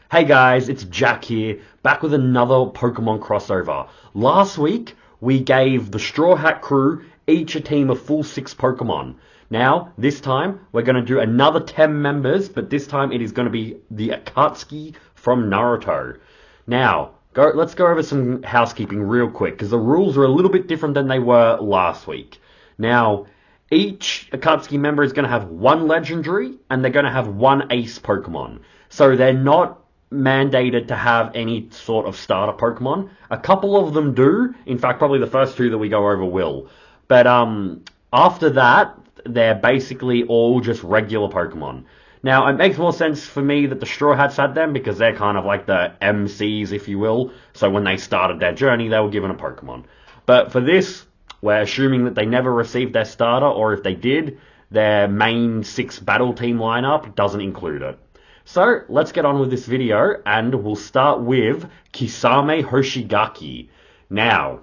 Hey guys, it's Jack here, back with another Pokemon crossover. Last week, we gave the Straw Hat crew each a team of full 6 Pokemon. Now, this time, we're going to do another 10 members, but this time it is going to be the Akatsuki from Naruto. Now, let's go over some housekeeping real quick, because the rules are a little bit different than they were last week. Now, each Akatsuki member is going to have one legendary, and they're going to have one ace Pokemon. So they're not mandated to have any sort of starter Pokemon. A couple of them do. In fact, probably the first two that we go over will. But after that, they're basically all just regular Pokemon. Now, it makes more sense for me that the Straw Hats had them because they're kind of like the MCs, if you will. So when they started their journey, they were given a Pokemon. But for this, we're assuming that they never received their starter, or if they did, their main 6 battle team lineup doesn't include it. So, let's get on with this video, and we'll start with Kisame Hoshigaki. Now,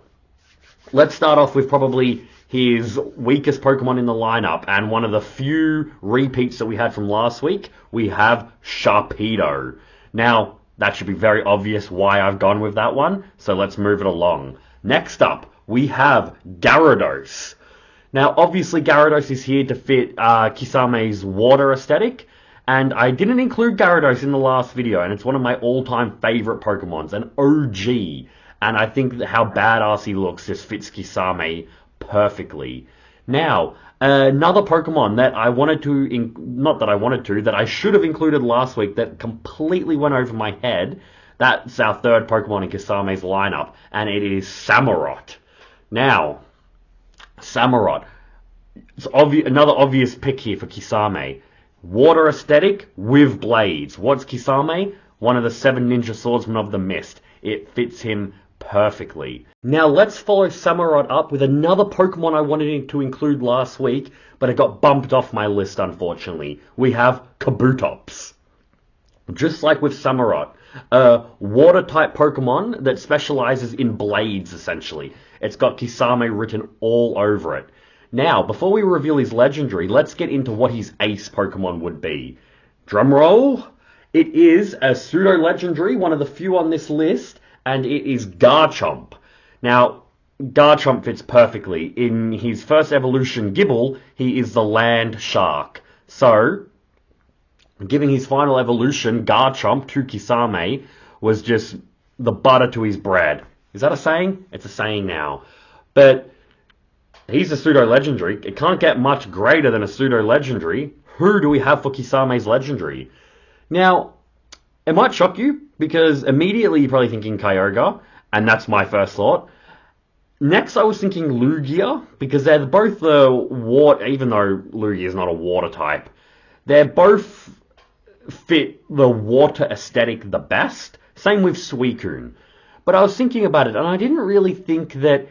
let's start off with probably his weakest Pokemon in the lineup, and one of the few repeats that we had from last week, we have Sharpedo. Now, that should be very obvious why I've gone with that one, so let's move it along. Next up, we have Gyarados. Now, obviously, Gyarados is here to fit Kisame's water aesthetic, and I didn't include Gyarados in the last video, and it's one of my all-time favorite Pokemons, an OG. And I think that how badass he looks just fits Kisame perfectly. Now, another Pokemon that I wanted to, that I should have included last week that completely went over my head, that's our third Pokemon in Kisame's lineup, and it is Samurott. Now, Samurott, it's another obvious pick here for Kisame. Water aesthetic with blades. What's Kisame? One of the 7 ninja swordsmen of the mist. It fits him perfectly. Now let's follow Samurott up with another Pokemon I wanted to include last week, but it got bumped off my list unfortunately. We have Kabutops. Just like with Samurott, a water type Pokemon that specializes in blades essentially. It's got Kisame written all over it. Now, before we reveal his legendary, let's get into what his ace Pokemon would be. Drumroll! It is a pseudo-legendary, one of the few on this list, and it is Garchomp. Now, Garchomp fits perfectly. In his first evolution, Gible, he is the land shark. So, giving his final evolution, Garchomp, to Kisame, was just the butter to his bread. Is that a saying? It's a saying now. But he's a pseudo-legendary. It can't get much greater than a pseudo-legendary. Who do we have for Kisame's legendary? Now, it might shock you, because immediately you're probably thinking Kyogre, and that's my first thought. Next, I was thinking Lugia, because they're both the water, even though Lugia is not a water type, they both fit the water aesthetic the best. Same with Suicune. But I was thinking about it, and I didn't really think that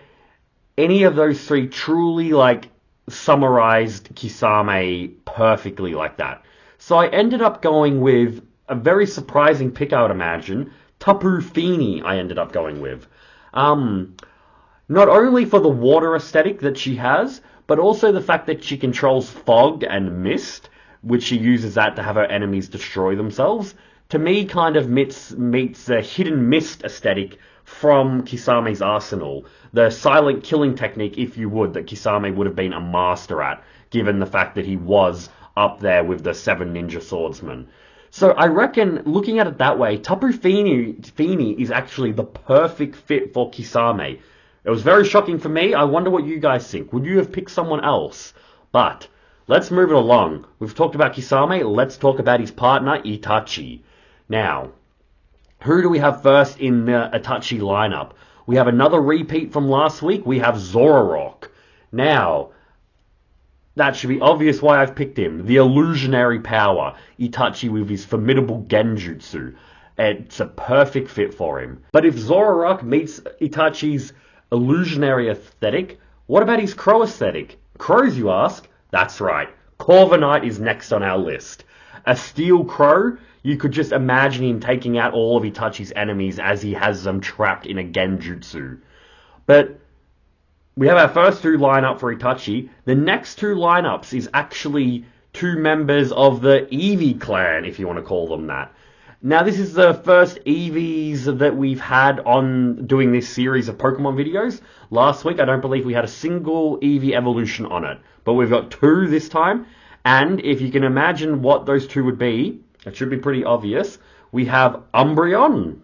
any of those 3 truly, summarized Kisame perfectly like that. So I ended up going with a very surprising pick, I would imagine. Tapu Fini, I ended up going with. Not only for the water aesthetic that she has, but also the fact that she controls fog and mist, which she uses that to have her enemies destroy themselves. To me, kind of meets the hidden mist aesthetic from Kisame's arsenal. The silent killing technique, if you would, that Kisame would have been a master at, given the fact that he was up there with the 7 ninja swordsmen. So I reckon, looking at it that way, Tapu Fini is actually the perfect fit for Kisame. It was very shocking for me. I wonder what you guys think. Would you have picked someone else? But let's move it along. We've talked about Kisame. Let's talk about his partner, Itachi. Now, who do we have first in the Itachi lineup? We have another repeat from last week. We have Zoroark. Now, that should be obvious why I've picked him. The illusionary power. Itachi with his formidable genjutsu. It's a perfect fit for him. But if Zoroark meets Itachi's illusionary aesthetic, what about his crow aesthetic? Crows, you ask? That's right. Corviknight is next on our list. A steel crow, you could just imagine him taking out all of Itachi's enemies as he has them trapped in a genjutsu. But we have our first 2 lineup for Itachi. The next 2 lineups is actually 2 members of the Eevee clan, if you want to call them that. Now, this is the first EVs that we've had on doing this series of Pokemon videos. Last week, I don't believe we had a single EV evolution on it, but we've got two this time. And if you can imagine what those two would be, it should be pretty obvious. We have Umbreon,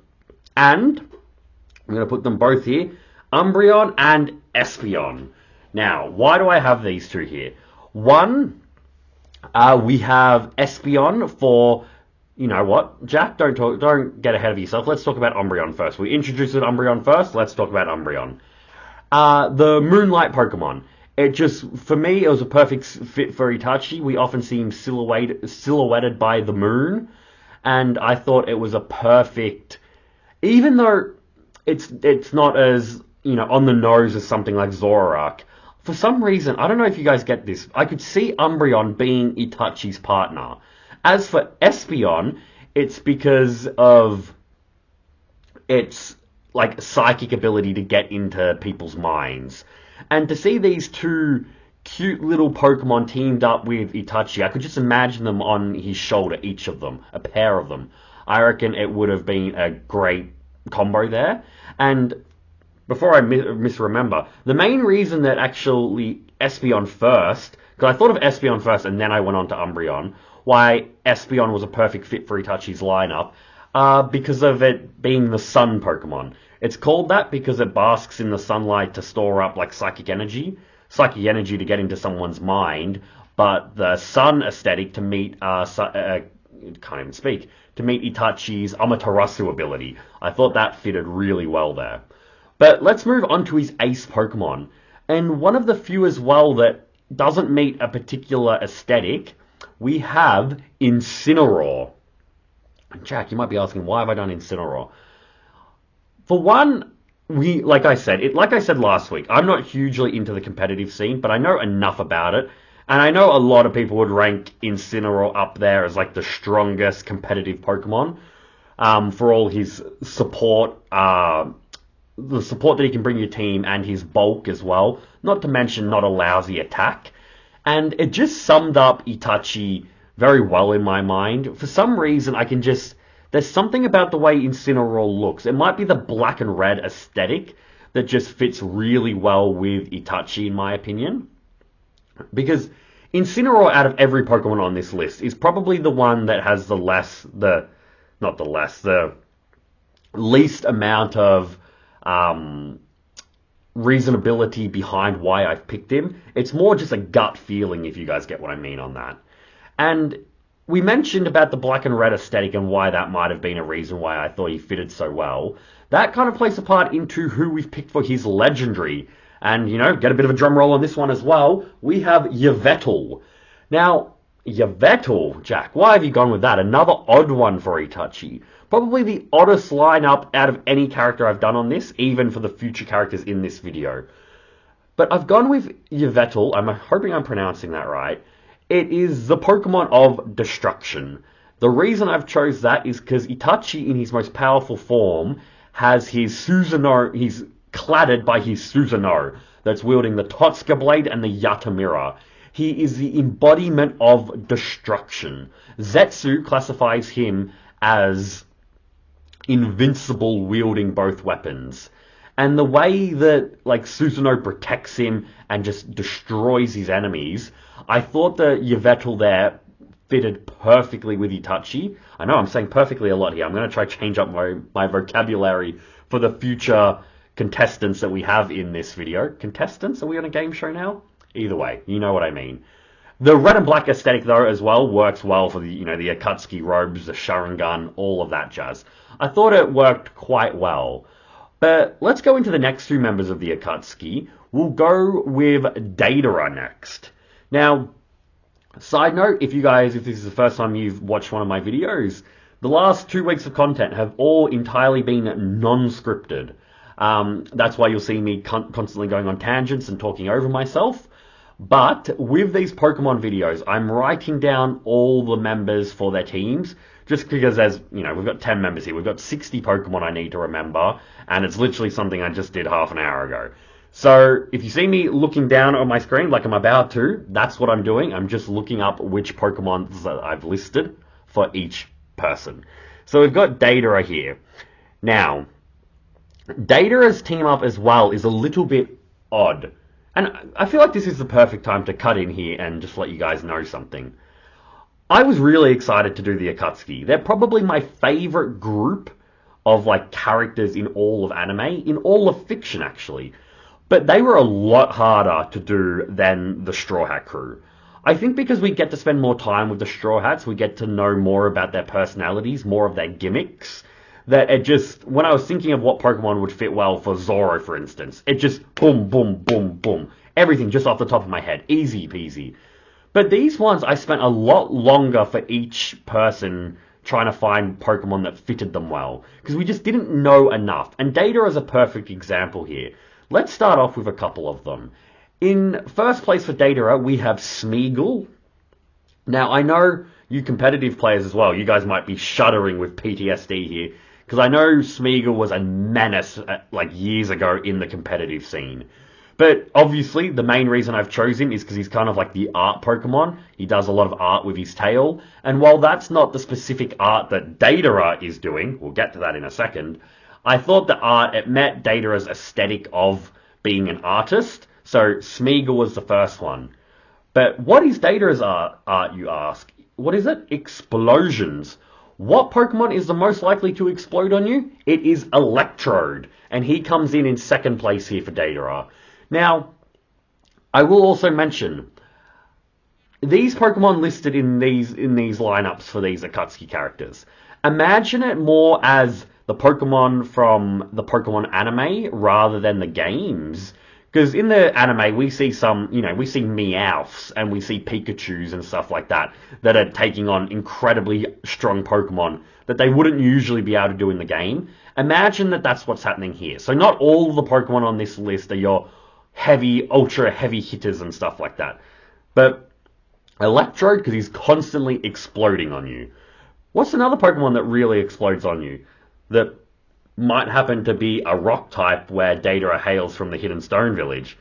and I'm going to put them both here, Umbreon and Espeon. Now, why do I have these two here? One, we have Espeon for, you know what, Jack, don't get ahead of yourself. Let's talk about Umbreon first. We introduced Umbreon first. Let's talk about Umbreon. The Moonlight Pokemon. It just, for me, it was a perfect fit for Itachi. We often see him silhouetted by the moon, and I thought it was a perfect, even though it's not as, you know, on the nose as something like Zoroark. For some reason, I don't know if you guys get this, I could see Umbreon being Itachi's partner. As for Espeon, it's because of its like psychic ability to get into people's minds. And to see these two cute little Pokemon teamed up with Itachi, I could just imagine them on his shoulder, each of them, a pair of them. I reckon it would have been a great combo there. And before I misremember, the main reason that actually Espeon first, because I thought of Espeon first and then I went on to Umbreon, why Espeon was a perfect fit for Itachi's lineup, because of it being the sun Pokemon. It's called that because it basks in the sunlight to store up like psychic energy to get into someone's mind, but the sun aesthetic to meet, can't even speak, to meet Itachi's Amaterasu ability. I thought that fitted really well there. But let's move on to his ace Pokemon. And one of the few as well that doesn't meet a particular aesthetic, we have Incineroar. Jack, you might be asking, why have I done Incineroar? For one, like I said last week, I'm not hugely into the competitive scene, but I know enough about it. And I know a lot of people would rank Incineroar up there as like the strongest competitive Pokemon, for all his support, the support that he can bring your team and his bulk as well, not to mention not a lousy attack. And it just summed up Itachi very well in my mind. For some reason, there's something about the way Incineroar looks. It might be the black and red aesthetic that just fits really well with Itachi, in my opinion. Because Incineroar, out of every Pokemon on this list, is probably the one that has the least amount of reasonability behind why I've picked him. It's more just a gut feeling, if you guys get what I mean on that. And we mentioned about the black and red aesthetic and why that might have been a reason why I thought he fitted so well. That kind of plays a part into who we've picked for his legendary. And, you know, get a bit of a drum roll on this one as well. We have Yveltal. Now, Yveltal, Jack, why have you gone with that? Another odd one for Itachi. Probably the oddest lineup out of any character I've done on this, even for the future characters in this video. But I've gone with Yveltal. I'm hoping I'm pronouncing that right. It is the Pokemon of Destruction. The reason I've chose that is because Itachi, in his most powerful form, has his Susanoo. He's cladded by his Susanoo that's wielding the Totsuka Blade and the Yatamira. He is the embodiment of destruction. Zetsu classifies him as invincible, wielding both weapons. And the way that like Susanoo protects him and just destroys his enemies, I thought that Yveltal there fitted perfectly with Itachi. I know I'm saying perfectly a lot here. I'm going to try to change up my vocabulary for the future contestants that we have in this video. Contestants? Are we on a game show now? Either way, you know what I mean. The red and black aesthetic, though, as well, works well for the, you know, the Akatsuki robes, the Sharingan, all of that jazz. I thought it worked quite well. But let's go into the next two members of the Akatsuki. We'll go with Datara next. Now, side note, if this is the first time you've watched one of my videos, the last 2 weeks of content have all entirely been non-scripted. That's why you'll see me constantly going on tangents and talking over myself. But with these Pokemon videos, I'm writing down all the members for their teams, just because we've got 10 members here. We've got 60 Pokemon I need to remember, and it's literally something I just did half an hour ago. So if you see me looking down on my screen like I'm about to, that's what I'm doing. I'm just looking up which Pokemon that I've listed for each person. So we've got Datara here. Now, Datara's team up as well is a little bit odd. And I feel like this is the perfect time to cut in here and just let you guys know something. I was really excited to do the Akatsuki. They're probably my favorite group of like characters in all of anime, in all of fiction actually. But they were a lot harder to do than the Straw Hat crew. I think because we get to spend more time with the Straw Hats, we get to know more about their personalities, more of their gimmicks, that it just, when I was thinking of what Pokemon would fit well for Zoro, for instance, it just boom, boom, boom, boom. Everything just off the top of my head. Easy peasy. But these ones, I spent a lot longer for each person trying to find Pokemon that fitted them well. Because we just didn't know enough. And Data is a perfect example here. Let's start off with a couple of them. In first place for Data, we have Smeagol. Now, I know you competitive players as well, you guys might be shuddering with PTSD here. Because I know Smeagol was a menace like years ago in the competitive scene. But obviously, the main reason I've chosen him is because he's kind of like the art Pokemon. He does a lot of art with his tail. And while that's not the specific art that Datara is doing, we'll get to that in a second, I thought the art, it met Datara's aesthetic of being an artist. So Smeagol was the first one. But what is Datara's art, you ask? What is it? Explosions. What Pokemon is the most likely to explode on you? It is Electrode. And he comes in second place here for Datara. Now, I will also mention, these Pokemon listed in these lineups for these Akatsuki characters, imagine it more as the Pokemon from the Pokemon anime rather than the games. Because in the anime, we see some, we see Meowths and we see Pikachus and stuff like that that are taking on incredibly strong Pokemon that they wouldn't usually be able to do in the game. Imagine that that's what's happening here. So not all the Pokemon on this list are your heavy, ultra heavy hitters and stuff like that. But Electrode, because he's constantly exploding on you. What's another Pokemon that really explodes on you? That might happen to be a rock type where Datara hails from the Hidden Stone Village.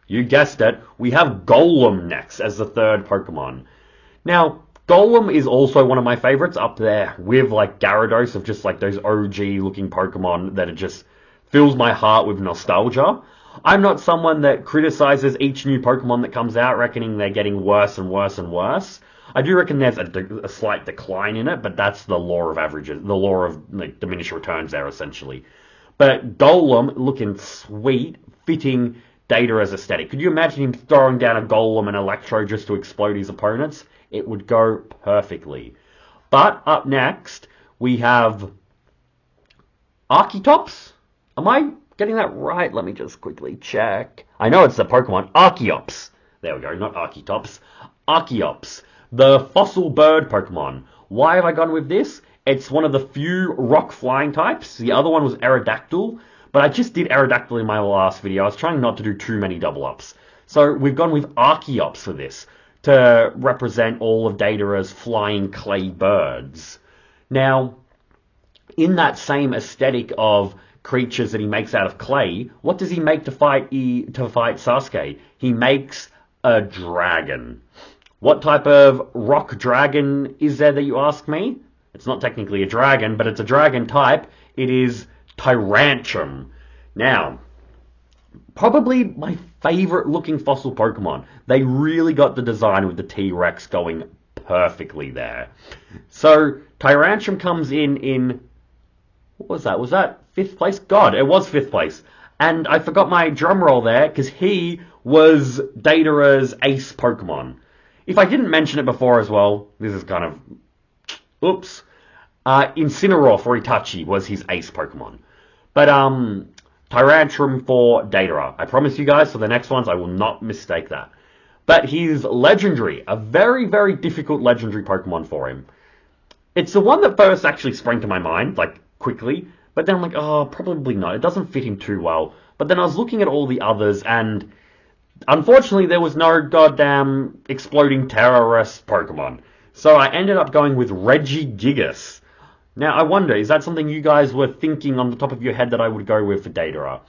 You guessed it, we have Golem next as the third Pokemon. Now, Golem is also one of my favorites up there with like Gyarados of just like those OG looking Pokemon that it just fills my heart with nostalgia. I'm not someone that criticizes each new Pokemon that comes out, reckoning they're getting worse and worse and worse. I do reckon there's a slight decline in it, but that's the law of averages, the law of like, diminishing returns there, essentially. But Golem looking sweet, fitting Datara's aesthetic. Could you imagine him throwing down a Golem and Electro just to explode his opponents? It would go perfectly. But up next, we have Archeops. Am I getting that right? Let me just quickly check. I know it's the Pokemon Archeops. There we go, not Archeops. Archeops, the fossil bird Pokemon. Why have I gone with this? It's one of the few rock flying types. The other one was Aerodactyl, but I just did Aerodactyl in my last video. I was trying not to do too many double ups. So we've gone with Archeops for this to represent all of Datara's flying clay birds. Now, in that same aesthetic of creatures that he makes out of clay, what does he make to fight Sasuke? He makes a dragon. What type of rock dragon is there that you ask me? It's not technically a dragon, but it's a dragon type. It is Tyrantrum. Now, probably my favorite looking fossil Pokemon. They really got the design with the T-Rex going perfectly there. So, Tyrantrum comes in what was that? Was that 5th place? God, it was 5th place. And I forgot my drum roll there, because he was Datara's ace Pokemon. If I didn't mention it before as well, this is kind of... Oops. Incineroar for Itachi was his ace Pokemon. But, Tyrantrum for Datara. I promise you guys, for the next ones, I will not mistake that. But he's legendary. A very, very difficult legendary Pokemon for him. It's the one that first actually sprang to my mind, like, quickly. But then I'm like, oh, probably not. It doesn't fit him too well. But then I was looking at all the others, and unfortunately there was no goddamn exploding terrorist Pokemon. So I ended up going with Regigigas. Now, I wonder, is that something you guys were thinking on the top of your head that I would go with for Datara?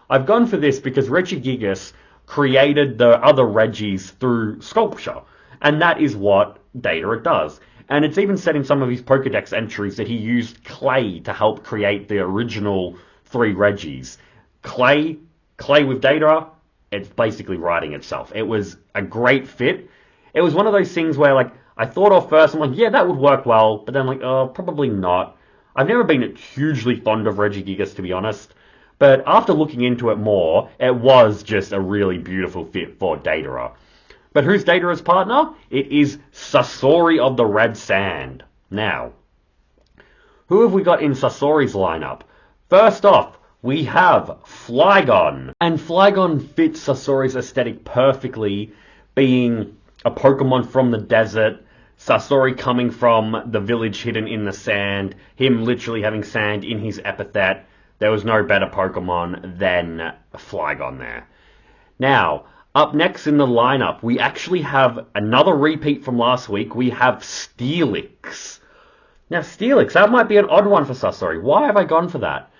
I've gone for this because Regigigas created the other Regis through sculpture. And that is what Datara does. And it's even said in some of his Pokedex entries that he used clay to help create the original 3 Reggies. Clay with Datara, it's basically writing itself. It was a great fit. It was one of those things where, like, I thought off first, I'm like, yeah, that would work well, but then, like, oh, probably not. I've never been hugely fond of Regigigas, to be honest, but after looking into it more, it was just a really beautiful fit for Datara. But who's Datara's partner? It is Sasori of the Red Sand. Now, who have we got in Sasori's lineup? First off, we have Flygon. And Flygon fits Sasori's aesthetic perfectly, being a Pokemon from the desert, Sasori coming from the village hidden in the sand, him literally having sand in his epithet. There was no better Pokemon than Flygon there. Now, up next in the lineup, we actually have another repeat from last week. We have Steelix. Now, Steelix, that might be an odd one for Sasori. Why have I gone for that?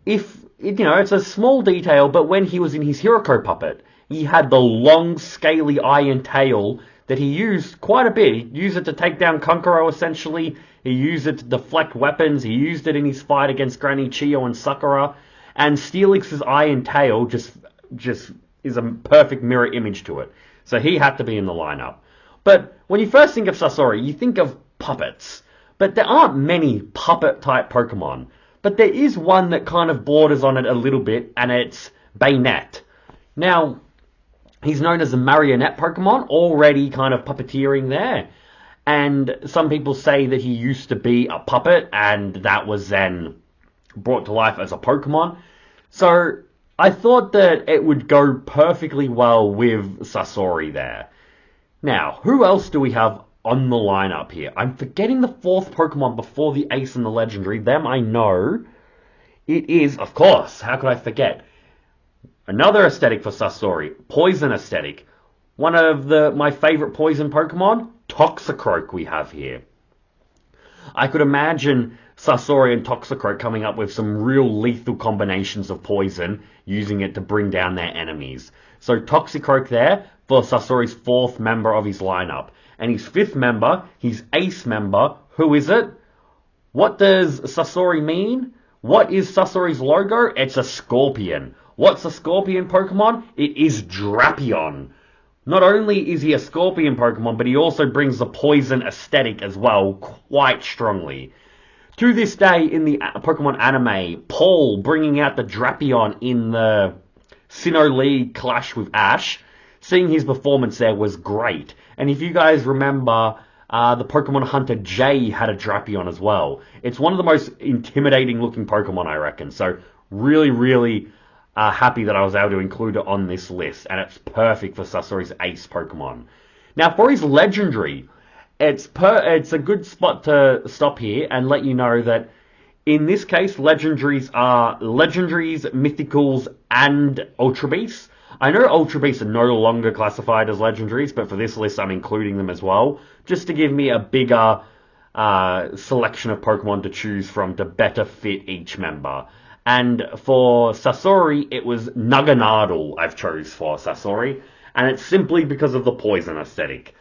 It's a small detail, but when he was in his Hiroko puppet, he had the long, scaly eye and tail that he used quite a bit. He used it to take down Kankuro, essentially. He used it to deflect weapons. He used it in his fight against Granny Chiyo and Sakura. And Steelix's eye and tail just is a perfect mirror image to it. So he had to be in the lineup. But when you first think of Sasori, you think of puppets. But there aren't many puppet-type Pokemon. But there is one that kind of borders on it a little bit, and it's Bayonet. Now, he's known as a marionette Pokemon, already kind of puppeteering there. And some people say that he used to be a puppet, and that was then brought to life as a Pokemon. So I thought that it would go perfectly well with Sasori there. Now, who else do we have on the lineup here? I'm forgetting the 4th Pokemon before the Ace and the Legendary. Them I know. It is, of course, how could I forget? Another aesthetic for Sasori, Poison aesthetic. One of my favorite Poison Pokemon, Toxicroak we have here. I could imagine Sasori and Toxicroak coming up with some real lethal combinations of poison, using it to bring down their enemies. So Toxicroak there for Sasori's 4th member of his lineup. And his 5th member, his Ace member, who is it? What does Sasori mean? What is Sasori's logo? It's a scorpion. What's a scorpion Pokemon? It is Drapion. Not only is he a scorpion Pokemon, but he also brings the poison aesthetic as well, quite strongly. To this day, in the Pokemon anime, Paul bringing out the Drapion in the Sinnoh League clash with Ash, seeing his performance there was great. And if you guys remember, the Pokemon Hunter Jay had a Drapion as well. It's one of the most intimidating looking Pokemon, I reckon. So really, really happy that I was able to include it on this list. And it's perfect for Sasori's Ace Pokemon. Now, for his Legendary, it's a good spot to stop here and let you know that in this case, Legendaries are Legendaries, Mythicals, and Ultra Beasts. I know Ultra Beasts are no longer classified as Legendaries, but for this list I'm including them as well, just to give me a bigger selection of Pokemon to choose from to better fit each member. And for Sasori, it was Naganadel I've chose for Sasori, and it's simply because of the poison aesthetic.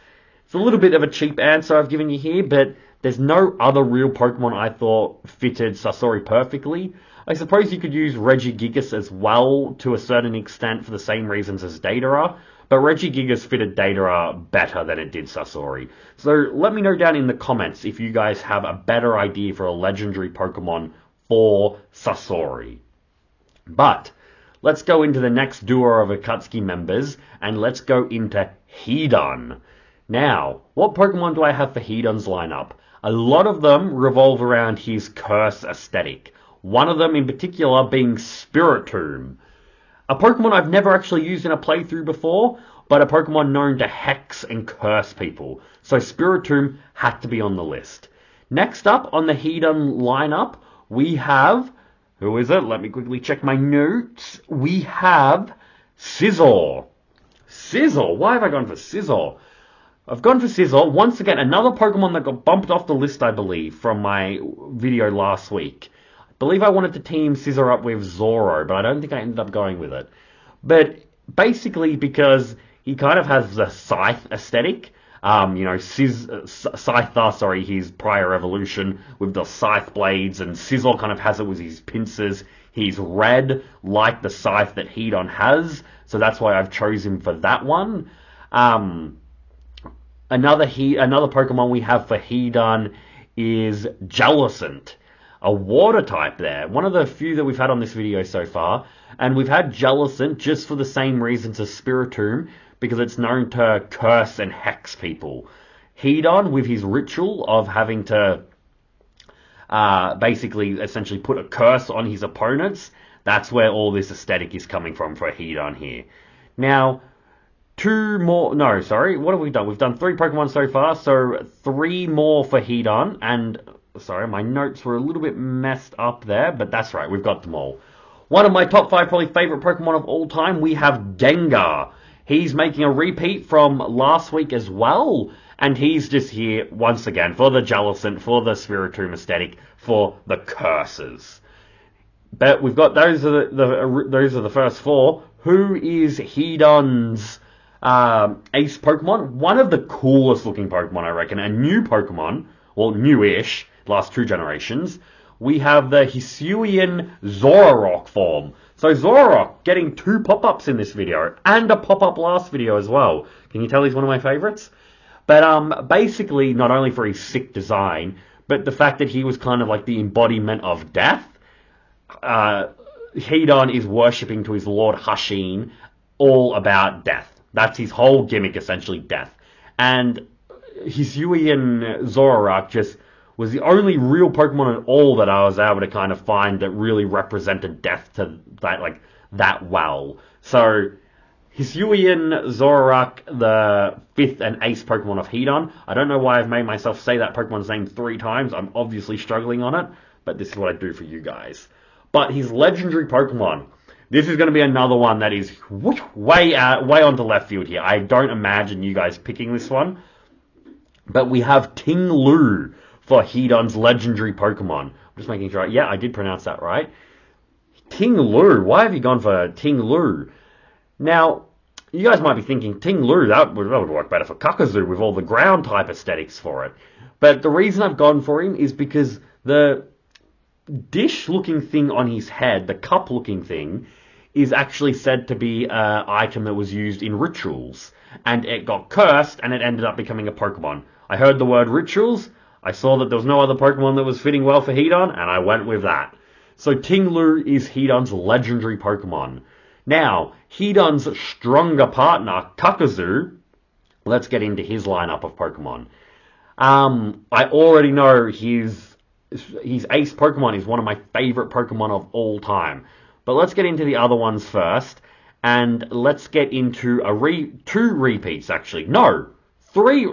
It's a little bit of a cheap answer I've given you here, but there's no other real Pokemon I thought fitted Sasori perfectly. I suppose you could use Regigigas as well to a certain extent for the same reasons as Datara, but Regigigas fitted Datara better than it did Sasori. So let me know down in the comments if you guys have a better idea for a legendary Pokemon for Sasori. But let's go into the next duo of Akatsuki members, and let's go into Hedon. Now, what Pokemon do I have for Hedon's lineup? A lot of them revolve around his curse aesthetic. One of them in particular being Spiritomb. A Pokemon I've never actually used in a playthrough before, but a Pokemon known to hex and curse people. So Spiritomb had to be on the list. Next up on the Hedon lineup, we have... Who is it? Let me quickly check my notes. We have Scizor. Scizor? Why have I gone for Scizor? I've gone for Scizor. Once again, another Pokemon that got bumped off the list, I believe, from my video last week. I believe I wanted to team Scizor up with Zoro, but I don't think I ended up going with it. But basically because he kind of has the Scythe aesthetic. Scyther, sorry, his prior evolution with the scythe blades, and Scizor kind of has it with his pincers. He's red, like the scythe that Hedon has, so that's why I've chosen for that one. Another Pokemon we have for Hedon is Jellicent, a water type there. One of the few that we've had on this video so far. And we've had Jellicent just for the same reasons as Spiritomb, because it's known to curse and hex people. Hedon, with his ritual of having to basically essentially put a curse on his opponents, that's where all this aesthetic is coming from for Hedon here. Now, what have we done? We've done 3 Pokemon so far, so 3 more for Hedon, and, sorry, my notes were a little bit messed up there, but that's right, we've got them all. One of my top 5 probably favorite Pokemon of all time, we have Gengar. He's making a repeat from last week as well, and he's just here once again for the Jellicent, for the Spiritomb aesthetic, for the curses. But we've got those are the first 4. Who is Hedon's ace Pokemon? One of the coolest looking Pokemon, I reckon. A new Pokemon, well, newish, last 2 generations. We have the Hisuian Zoroark form. So Zoroark getting 2 pop-ups in this video, and a pop-up last video as well. Can you tell he's one of my favorites? But basically, not only for his sick design, but the fact that he was kind of like the embodiment of death. Hedon is worshipping to his lord Hashin, all about death. That's his whole gimmick, essentially, death. And Hisuian Zoroark just was the only real Pokemon at all that I was able to kind of find that really represented death to that well. So, Hisuian Zoroark, the 5th and ace Pokemon of Hedon. I don't know why I've made myself say that Pokemon's name 3 times. I'm obviously struggling on it, but this is what I do for you guys. But his legendary Pokemon. This is going to be another one that is way onto left field here. I don't imagine you guys picking this one. But we have Ting Lu for Hedon's legendary Pokemon. I'm just making sure. Yeah, I did pronounce that right. Ting Lu. Why have you gone for Ting Lu? Now, you guys might be thinking, Ting Lu, that would work better for Kakazoo with all the ground type aesthetics for it. But the reason I've gone for him is because the dish-looking thing on his head, the cup-looking thing, is actually said to be an item that was used in rituals. And it got cursed, and it ended up becoming a Pokemon. I heard the word rituals, I saw that there was no other Pokemon that was fitting well for Hedon, and I went with that. So Ting Lu is Hedon's legendary Pokemon. Now, Hedon's stronger partner, Kakazoo, let's get into his lineup of Pokemon. I already know his ace Pokemon is one of my favorite Pokemon of all time. But let's get into the other ones first, and let's get into 2 repeats, actually. No, 3.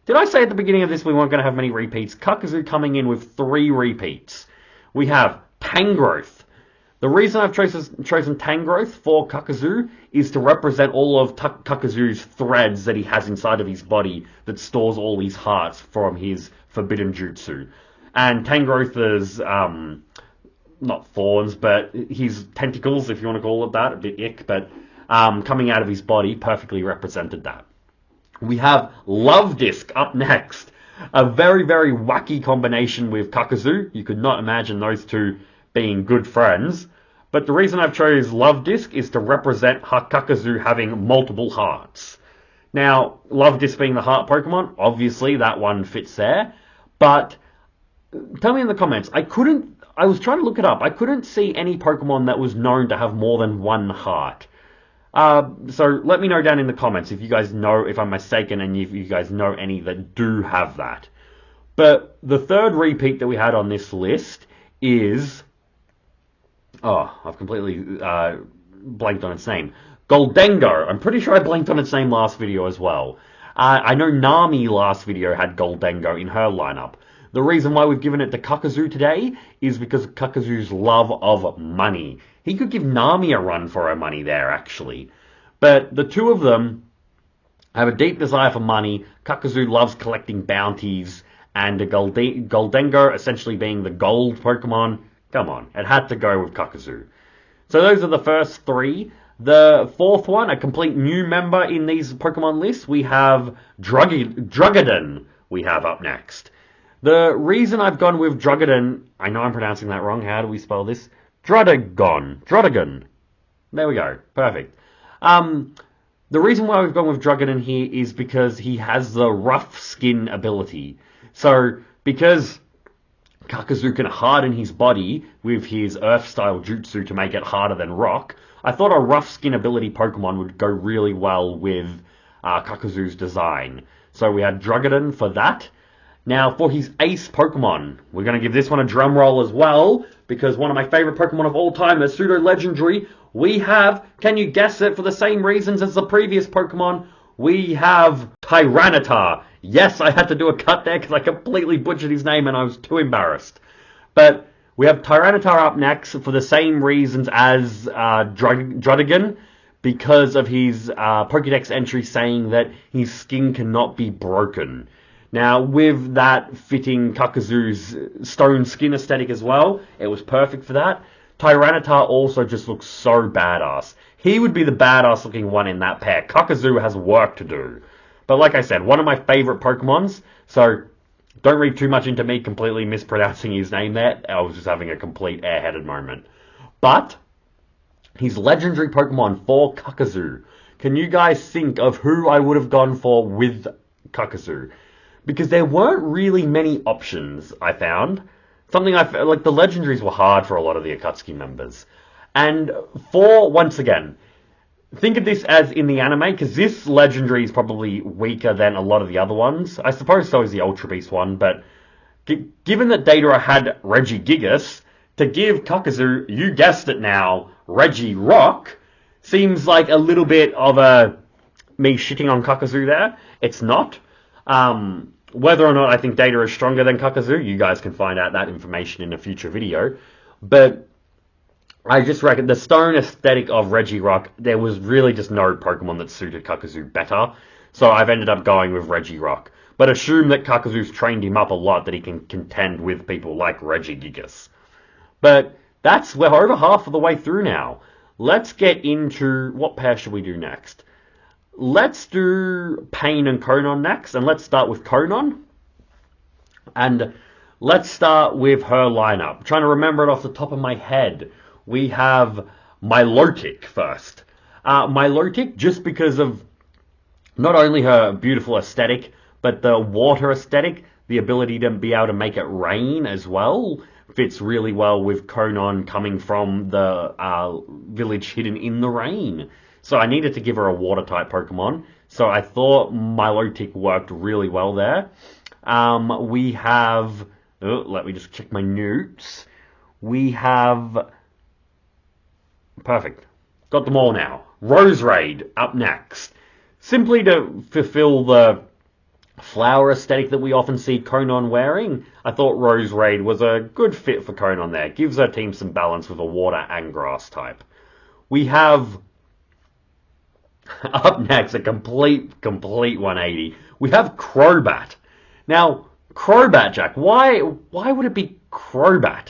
Did I say at the beginning of this we weren't going to have many repeats? Kakazoo coming in with 3 repeats. We have Tangrowth. The reason I've chosen Tangrowth for Kakazoo is to represent all of Kakazoo's threads that he has inside of his body that stores all his hearts from his forbidden jutsu. And Tangrowth is, not thorns, but his tentacles, if you want to call it that, a bit ick, but coming out of his body perfectly represented that. We have Love Disc up next. A very, very wacky combination with Kakazoo. You could not imagine those two being good friends. But the reason I've chose Love Disc is to represent Kakazoo having multiple hearts. Now, Love Disc being the heart Pokemon, obviously that one fits there. But tell me in the comments, I was trying to look it up. I couldn't see any Pokemon that was known to have more than 1 heart. So let me know down in the comments if you guys know, if I'm mistaken, and if you guys know any that do have that. But the 3rd repeat that we had on this list is... Oh, I've completely blanked on its name. Goldengo. I'm pretty sure I blanked on its name last video as well. I know Nami last video had Goldengo in her lineup. The reason why we've given it to Kakazoo today is because of Kakazoo's love of money. He could give Nami a run for her money there, actually. But the two of them have a deep desire for money. Kakazoo loves collecting bounties, and Goldengo essentially being the gold Pokemon. Come on, it had to go with Kakazoo. So those are the first 3. The fourth one, a complete new member in these Pokemon lists, we have Druggadon we have up next. The reason I've gone with Druggadon, I know I'm pronouncing that wrong, how do we spell this? Drudagon. There we go, perfect. The reason why we've gone with Druggadon here is because he has the rough skin ability. So, because Kakazu can harden his body with his Earth-style jutsu to make it harder than rock, I thought a rough skin ability Pokemon would go really well with Kakazu's design. So we had Druggadon for that. Now, for his ace Pokemon, we're going to give this one a drum roll as well, because one of my favorite Pokemon of all time, a pseudo-legendary, we have, can you guess it, for the same reasons as the previous Pokemon, we have Tyranitar. Yes, I had to do a cut there because I completely butchered his name and I was too embarrassed. But we have Tyranitar up next for the same reasons as Druddigan, because of his Pokédex entry saying that his skin cannot be broken. Now, with that fitting Kakazu's stone skin aesthetic as well, it was perfect for that. Tyranitar also just looks so badass. He would be the badass looking one in that pair. Kakazu has work to do. But like I said, one of my favorite Pokemons, so don't read too much into me completely mispronouncing his name there. I was just having a complete airheaded moment. But his legendary Pokemon for Kakazu. Can you guys think of who I would have gone for with Kakazu? Because there weren't really many options, I found. Something like the legendaries were hard for a lot of the Akatsuki members. And once again, think of this as in the anime, because this legendary is probably weaker than a lot of the other ones. I suppose so is the Ultra Beast one, but given that Datara had Regigigas, to give Kakazu, you guessed it now, Regirock, seems like a little bit of me shitting on Kakazu there. It's not. Whether or not I think Data is stronger than Kakazu, you guys can find out that information in a future video. But I just reckon the stone aesthetic of Regirock, there was really just no Pokemon that suited Kakazu better. So I've ended up going with Regirock. But assume that Kakazu's trained him up a lot, that he can contend with people like Regigigas. But we're over half of the way through now. Let's get into, what pair should we do next? Let's do Pain and Konon next, and let's start with Konon. And let's start with her lineup. I'm trying to remember it off the top of my head. We have Milotic first. Milotic, just because of not only her beautiful aesthetic, but the water aesthetic, the ability to be able to make it rain as well, fits really well with Konon coming from the village hidden in the rain. So I needed to give her a water-type Pokemon. So I thought Milotic worked really well there. We have... Oh, let me just check my notes. We have... Perfect. Got them all now. Roserade up next. Simply to fulfill the flower aesthetic that we often see Konon wearing, I thought Roserade was a good fit for Konon there. Gives her team some balance with a water and grass type. We have... Up next, a complete 180. We have Crobat. Now, Crobat, Jack, why would it be Crobat?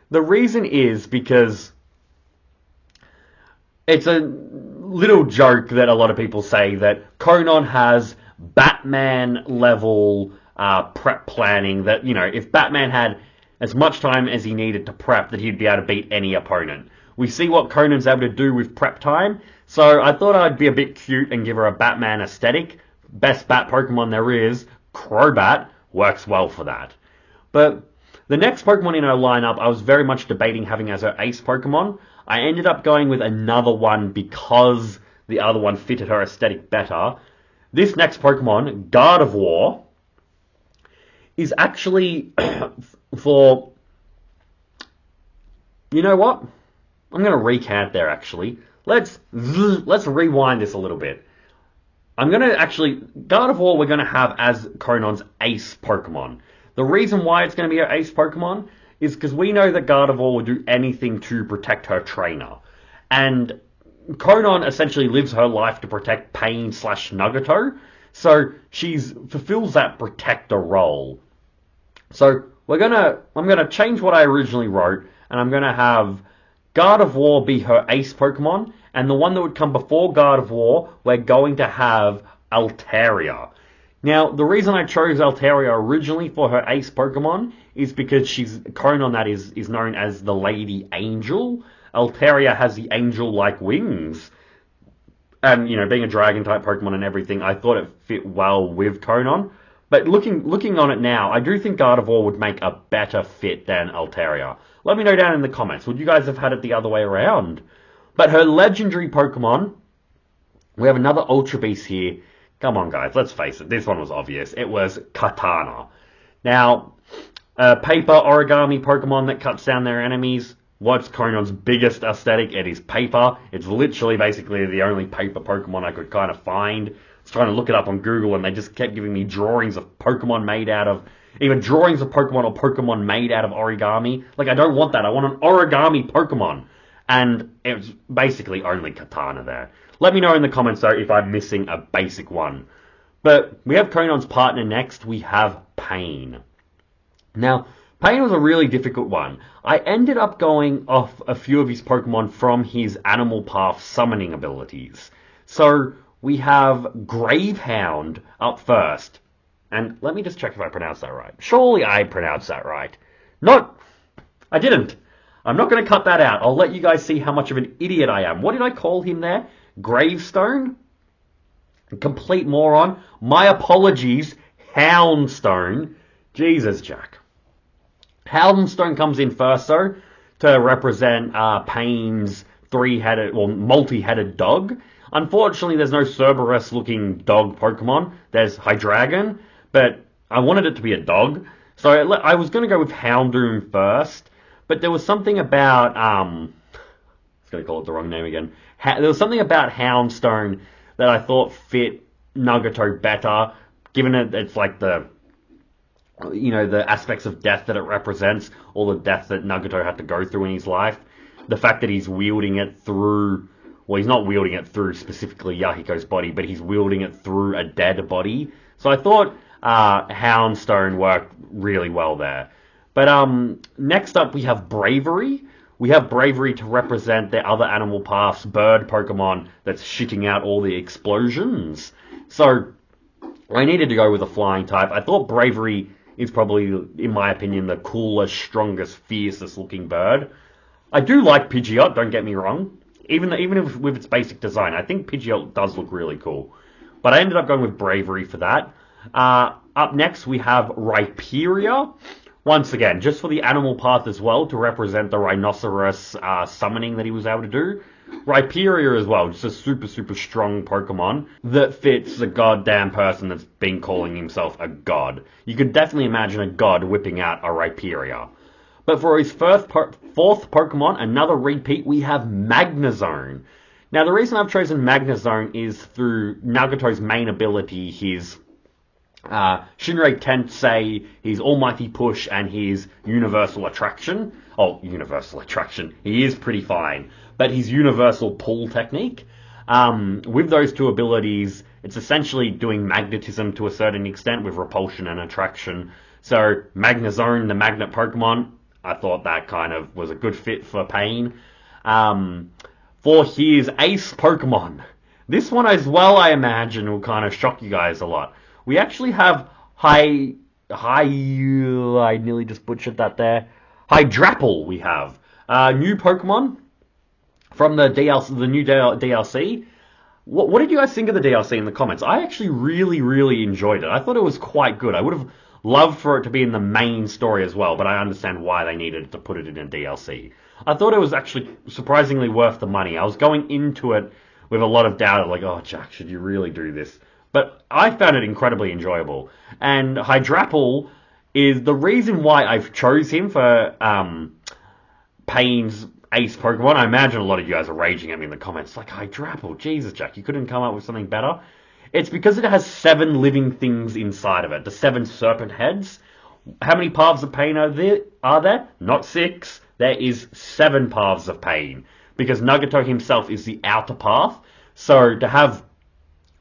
The reason is because it's a little joke that a lot of people say that Konon has Batman level prep planning, that, you know, if Batman had as much time as he needed to prep, that he'd be able to beat any opponent. We see what Conan's able to do with prep time, so I thought I'd be a bit cute and give her a Batman aesthetic. Best Bat Pokemon there is, Crobat, works well for that. But the next Pokemon in her lineup, I was very much debating having as her ace Pokemon. I ended up going with another one because the other one fitted her aesthetic better. This next Pokemon, Gardevoir, is actually for... You know what? I'm going to recant there, actually. Let's rewind this a little bit. I'm going to actually... Gardevoir we're going to have as Conon's ace Pokemon. The reason why it's going to be her ace Pokemon is because we know that Gardevoir will do anything to protect her trainer. And Konon essentially lives her life to protect Pain / Nagato. So she fulfills that protector role. So I'm going to change what I originally wrote, and I'm going to have Gardevoir be her ace Pokemon, and the one that would come before Gardevoir, we're going to have Altaria. Now, the reason I chose Altaria originally for her ace Pokemon is because Conan that is known as the Lady Angel. Altaria has the angel-like wings. And, being a dragon type Pokemon and everything, I thought it fit well with Conan. But looking on it now, I do think Gardevoir would make a better fit than Altaria. Let me know down in the comments. Would you guys have had it the other way around? But her legendary Pokemon, we have another Ultra Beast here. Come on, guys, let's face it. This one was obvious. It was Katana. Now, a paper origami Pokemon that cuts down their enemies. What's Conan's biggest aesthetic? It is paper. It's literally basically the only paper Pokemon I could kind of find. I was trying to look it up on Google, and they just kept giving me drawings of Pokemon made out of... Even drawings of Pokemon or Pokemon made out of origami. Like, I don't want that. I want an origami Pokemon. And it was basically only Katana there. Let me know in the comments, though, if I'm missing a basic one. But we have Conan's partner next. We have Pain. Now, Pain was a really difficult one. I ended up going off a few of his Pokemon from his Animal Path summoning abilities. So, we have Gravehound up first. And let me just check if I pronounced that right. Surely I pronounced that right. I didn't. I'm not going to cut that out. I'll let you guys see how much of an idiot I am. What did I call him there? Gravestone? Complete moron. My apologies. Houndstone. Jesus, Jack. Houndstone comes in first, though, to represent Pain's multi-headed dog. Unfortunately, there's no Cerberus-looking dog Pokemon. There's Hydreigon, but I wanted it to be a dog. So I was going to go with Houndoom first, but there was something about... I was going to call it the wrong name again. There was something about Houndstone that I thought fit Nagato better, given it's like the aspects of death that it represents, all the death that Nagato had to go through in his life. The fact that he's wielding it through... Well, he's not wielding it through specifically Yahiko's body, but he's wielding it through a dead body. So I thought Houndstone worked really well there. But next up we have Bravery. We have Bravery to represent the other Animal Path's bird Pokemon that's shitting out all the explosions. So I needed to go with a flying type. I thought Bravery is probably, in my opinion, the coolest, strongest, fiercest looking bird. I do like Pidgeot, don't get me wrong. Even if with its basic design, I think Pidgeot does look really cool. But I ended up going with Bravery for that. Up next, we have Rhyperior. Once again, just for the Animal Path as well, to represent the Rhinoceros summoning that he was able to do. Rhyperior as well, just a super, super strong Pokemon that fits the goddamn person that's been calling himself a god. You could definitely imagine a god whipping out a Rhyperior. But for his fourth Pokemon, another repeat, we have Magnezone. Now, the reason I've chosen Magnezone is through Nagato's main ability, his Shinrei Tensei, his Almighty Push, and his Universal Attraction. Oh, Universal Attraction. He is pretty fine. But his Universal Pull technique. With those two abilities, it's essentially doing magnetism to a certain extent with repulsion and attraction. So, Magnezone, the magnet Pokemon, I thought that kind of was a good fit for Pain. For his ace Pokemon. This one as well, I imagine, will kind of shock you guys a lot. We actually have I nearly just butchered that there. Hydrapple we have. New Pokemon from the DLC, the new DLC. What did you guys think of the DLC in the comments? I actually really, really enjoyed it. I thought it was quite good. I would have loved for it to be in the main story as well, but I understand why they needed to put it in a DLC. I thought it was actually surprisingly worth the money. I was going into it with a lot of doubt, like, oh, Jack, should you really do this? But I found it incredibly enjoyable. And Hydrapple is the reason why I've chose him for Pain's ace Pokemon. I imagine a lot of you guys are raging at me in the comments, like, Hydrapple, Jesus, Jack, you couldn't come up with something better? It's because it has 7 living things inside of it, the 7 serpent heads. How many paths of pain are there? Not 6. There is 7 paths of pain. Because Nagato himself is the outer path. So to have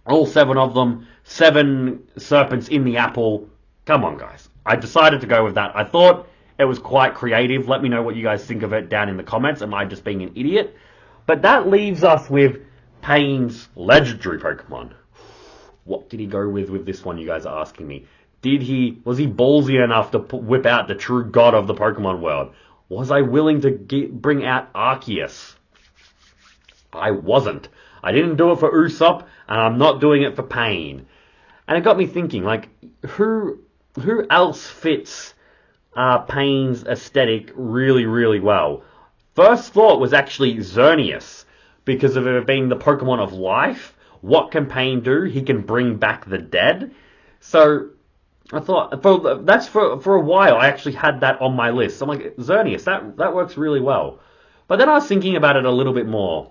all 7 of them, 7 serpents in the apple, come on guys. I decided to go with that. I thought It was quite creative. Let me know what you guys think of it down in the comments. Am I just being an idiot? But that leaves us with Pain's legendary Pokemon. What did he go with this one, you guys are asking me? Was he ballsy enough to whip out the true god of the Pokemon world? Was I willing to bring out Arceus? I wasn't. I didn't do it for Usopp, and I'm not doing it for Pain. And it got me thinking, like, who else fits Pain's aesthetic really, really well? First thought was actually Xerneas, because of it being the Pokemon of life. What can Pain do? He can bring back the dead. So I thought for a while I actually had that on my list. I'm like, Xerneas, that works really well. But then I was thinking about it a little bit more.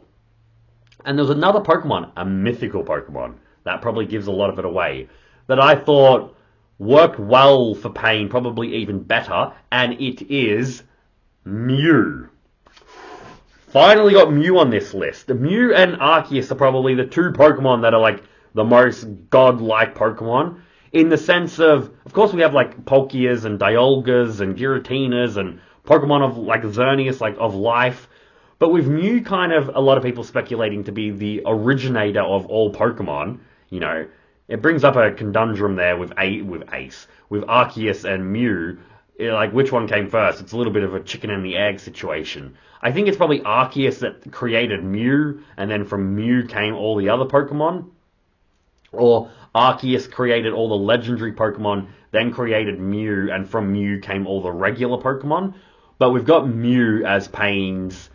And there was another Pokemon, a mythical Pokemon, that probably gives a lot of it away, that I thought worked well for Pain, probably even better, and it is Mew. Finally got Mew on this list. Mew and Arceus are probably the two Pokemon that are like the most godlike Pokemon, in the sense of course we have like Palkias and Dialgas and Giratinas and Pokemon of like Xerneas, like of life. But with Mew, kind of a lot of people speculating to be the originator of all Pokemon, you know, it brings up a conundrum there with Arceus and Mew. Like, which one came first? It's a little bit of a chicken and the egg situation. I think it's probably Arceus that created Mew, and then from Mew came all the other Pokemon. Or Arceus created all the legendary Pokemon, then created Mew, and from Mew came all the regular Pokemon. But we've got Mew as Pain's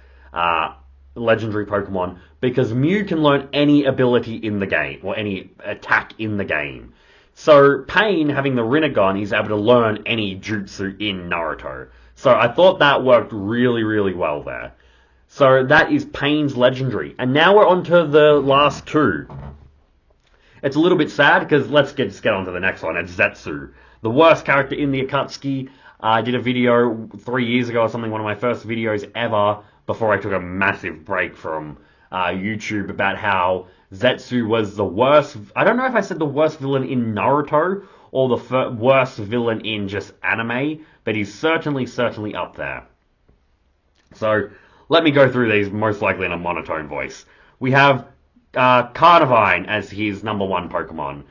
legendary Pokemon, because Mew can learn any ability in the game, or any attack in the game. So Pain, having the Rinnegan, is able to learn any jutsu in Naruto. So I thought that worked really, really well there. So that is Pain's legendary. And now we're on to the last two. It's a little bit sad, because let's just get on to the next one. It's Zetsu, the worst character in the Akatsuki. I did a video 3 years ago or something, one of my first videos ever, before I took a massive break from YouTube, about how Zetsu was the worst. I don't know if I said the worst villain in Naruto or the worst villain in just anime, but he's certainly up there. So let me go through these, most likely in a monotone voice. We have Carnivine as his number one Pokemon.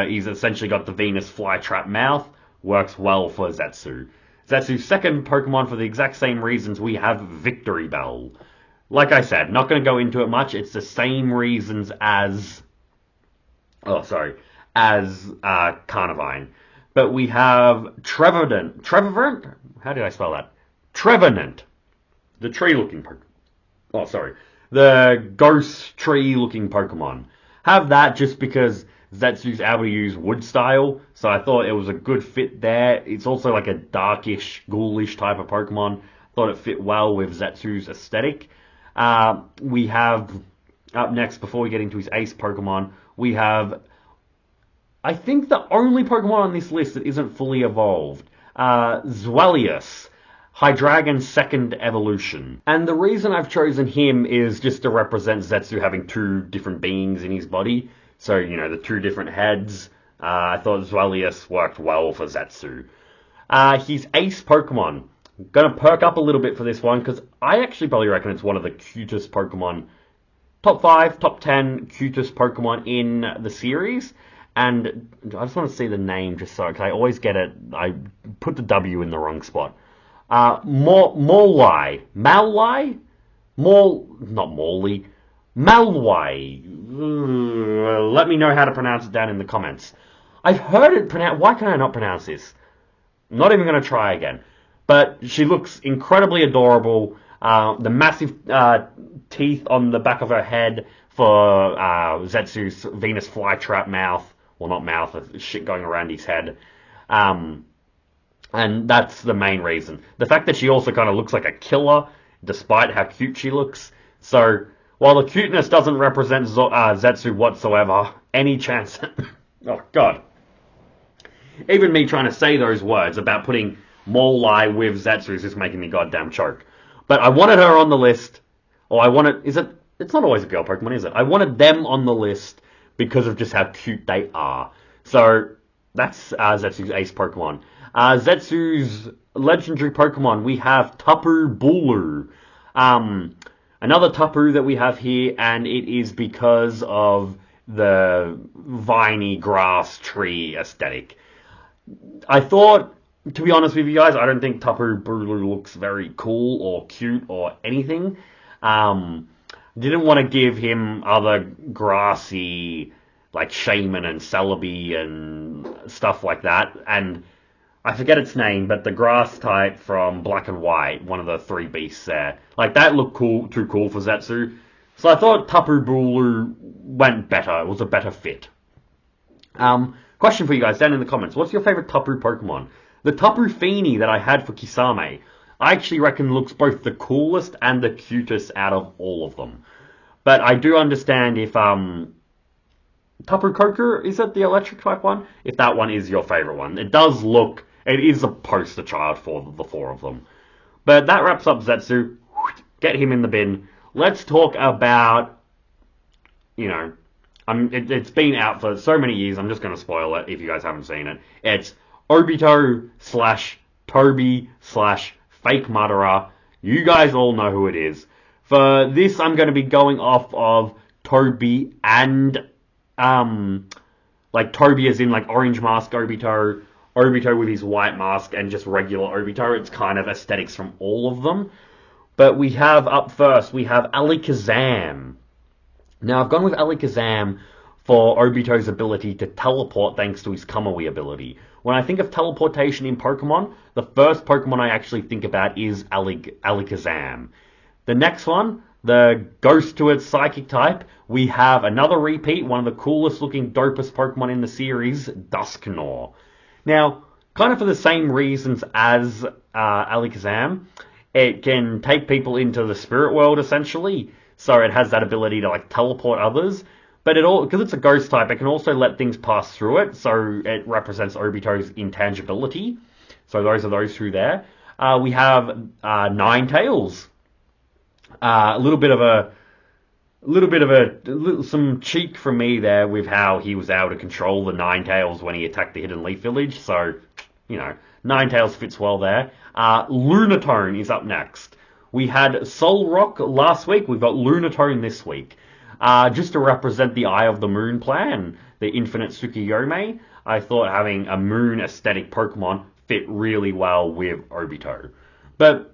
He's essentially got the Venus flytrap mouth, works well for Zetsu. Zetsu's second Pokemon, for the exact same reasons, we have Victory Bell. Like I said, not going to go into it much. It's the same reasons as Carnivine. But we have Trevenant. How did I spell that? Trevenant. The tree-looking Pokemon. The ghost tree-looking Pokemon. Have that just because Zetsu's able to use wood style, so I thought it was a good fit there. It's also like a darkish, ghoulish type of Pokemon. Thought it fit well with Zetsu's aesthetic. We have, up next, before we get into his ace Pokemon, we have, I think, the only Pokemon on this list that isn't fully evolved. Zweilous, Hydreigon's second evolution. And the reason I've chosen him is just to represent Zetsu having two different beings in his body. So, you know, the two different heads. I thought Zweilous worked well for Zetsu. His ace Pokemon. Gonna perk up a little bit for this one, because I actually probably reckon it's one of the cutest Pokemon. Top 5, top 10 cutest Pokemon in the series. And I just want to see the name just so, because I always get it. I put the W in the wrong spot. Malwai. Let me know how to pronounce it down in the comments. I've heard it pronounced. Why can I not pronounce this? I'm not even going to try again. But she looks incredibly adorable. The massive teeth on the back of her head for Zetsu's Venus flytrap mouth. Well, not mouth, shit going around his head. And that's the main reason. The fact that she also kind of looks like a killer, despite how cute she looks. So, while the cuteness doesn't represent Zetsu whatsoever, any chance... oh, God. Even me trying to say those words about putting Molai with Zetsu is just making me goddamn choke. But I wanted her on the list. It's not always a girl Pokemon, is it? I wanted them on the list because of just how cute they are. So, that's Zetsu's ace Pokemon. Zetsu's legendary Pokemon, we have Tapu Bulu. Another Tapu that we have here, and it is because of the viney grass tree aesthetic. I thought, to be honest with you guys, I don't think Tapu Bulu looks very cool or cute or anything. Um, didn't want to give him other grassy, like Shaman and Celebi and stuff like that. And I forget its name, but the grass type from Black and White, one of the three beasts there, like that looked cool, too cool for Zetsu. So I thought Tapu Bulu went better. It was a better fit. Question for you guys down in the comments. What's your favorite Tapu Pokemon? The Tapu Fini that I had for Kisame, I actually reckon looks both the coolest and the cutest out of all of them. But I do understand if Tapu Koko, is it the electric type one? If that one is your favorite one. It does look, it is a poster child for the four of them. But that wraps up Zetsu. Get him in the bin. Let's talk about, you know, it's been out for so many years, I'm just going to spoil it if you guys haven't seen it. It's Obito slash Toby slash Fake Madara. You guys all know who it is. For this, I'm going to be going off of Toby and, like Toby as in like orange mask Obito, Obito with his white mask, and just regular Obito. It's kind of aesthetics from all of them. But we have up first, we have Alakazam. Now, I've gone with Alakazam for Obito's ability to teleport thanks to his Kamui ability. When I think of teleportation in Pokemon, the first Pokemon I actually think about is Alakazam. The next one, the Ghost to its Psychic type, we have another repeat, one of the coolest looking, dopest Pokemon in the series, Dusknoir. Now, kind of for the same reasons as Alakazam, it can take people into the spirit world essentially. So it has that ability to like teleport others. But it all, because it's a ghost type, it can also let things pass through it. So it represents Obito's intangibility. So those are those two there. We have Ninetales. Some cheek from me there with how he was able to control the Ninetales when he attacked the Hidden Leaf Village. So, you know, Ninetales fits well there. Lunatone is up next. We had Solrock last week. We've got Lunatone this week. Just to represent the Eye of the Moon plan, the Infinite Tsukiyomi, I thought having a moon aesthetic Pokemon fit really well with Obito. But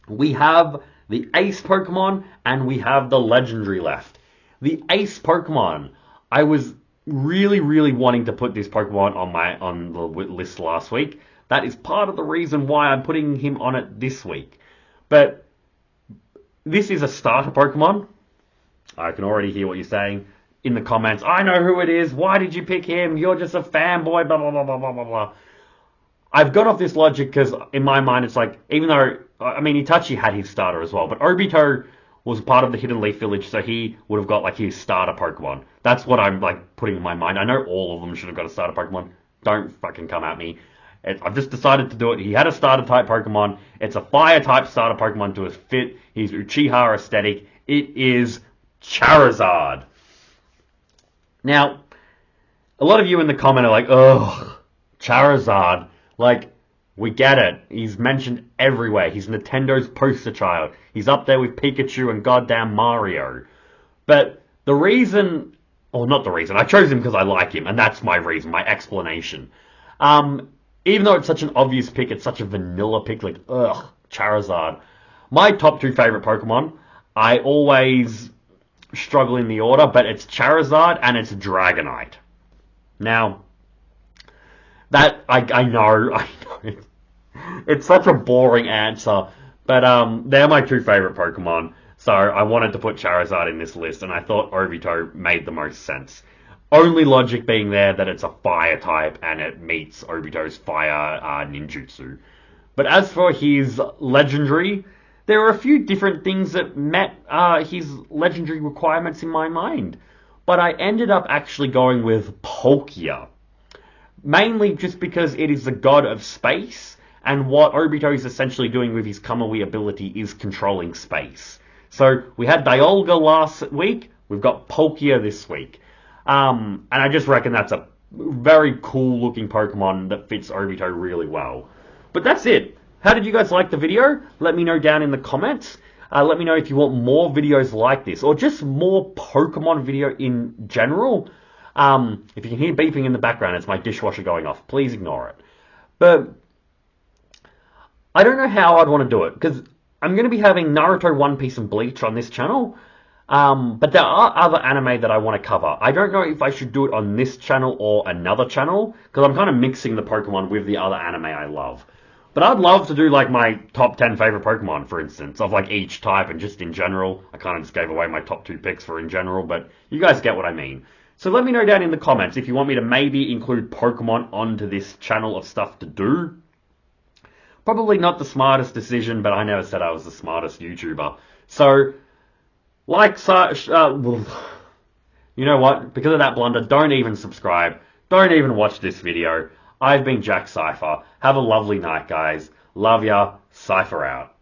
we have the Ace Pokemon and we have the Legendary left. The Ace Pokemon, I was really wanting to put this Pokemon on the list last week. That is part of the reason why I'm putting him on it this week. But this is a starter Pokemon. I can already hear what you're saying in the comments. I know who it is. Why did you pick him? You're just a fanboy, blah, blah, blah, blah, blah, blah, blah. I've got off this logic because in my mind it's like, even though, I mean, Itachi had his starter as well, but Obito was part of the Hidden Leaf Village, so he would have got like his starter Pokemon. That's what I'm like putting in my mind. I know all of them should have got a starter Pokemon. Don't fucking come at me. I've just decided to do it. He had a starter type Pokemon. It's a fire type starter Pokemon to fit his Uchiha aesthetic. It is Charizard. Now, a lot of you in the comment are like, ugh, Charizard. Like, we get it. He's mentioned everywhere. He's Nintendo's poster child. He's up there with Pikachu and goddamn Mario. But the reason, or not the reason, I chose him because I like him, and that's my reason, my explanation. Even though it's such an obvious pick, it's such a vanilla pick, like, ugh, Charizard. My top two favorite Pokemon, I always struggle in the order, but it's Charizard and it's Dragonite. Now, that, I know, it's such a boring answer, but they're my two favorite Pokemon, so I wanted to put Charizard in this list, and I thought Obito made the most sense. Only logic being there that it's a fire type and it meets Obito's fire ninjutsu. But as for his legendary, there are a few different things that met his legendary requirements in my mind. But I ended up actually going with Palkia. Mainly just because it is the god of space, and what Obito is essentially doing with his Kamui ability is controlling space. So we had Dialga last week, we've got Palkia this week. And I just reckon that's a very cool looking Pokemon that fits Obito really well. But that's it. How did you guys like the video? Let me know down in the comments. Let me know if you want more videos like this, or just more Pokemon video in general. If you can hear beeping in the background, it's my dishwasher going off. Please ignore it. But I don't know how I'd want to do it, because I'm going to be having Naruto, One Piece, and Bleach on this channel. But there are other anime that I want to cover. I don't know if I should do it on this channel or another channel, because I'm kind of mixing the Pokemon with the other anime I love. But I'd love to do like my top 10 favorite Pokemon, for instance, of like each type and just in general. I kind of just gave away my top 2 picks for in general, but you guys get what I mean. So let me know down in the comments if you want me to maybe include Pokemon onto this channel of stuff to do. Probably not the smartest decision, but I never said I was the smartest YouTuber. So, you know what? Because of that blunder, don't even subscribe. Don't even watch this video. I've been Jack Cypher. Have a lovely night, guys. Love ya. Cypher out.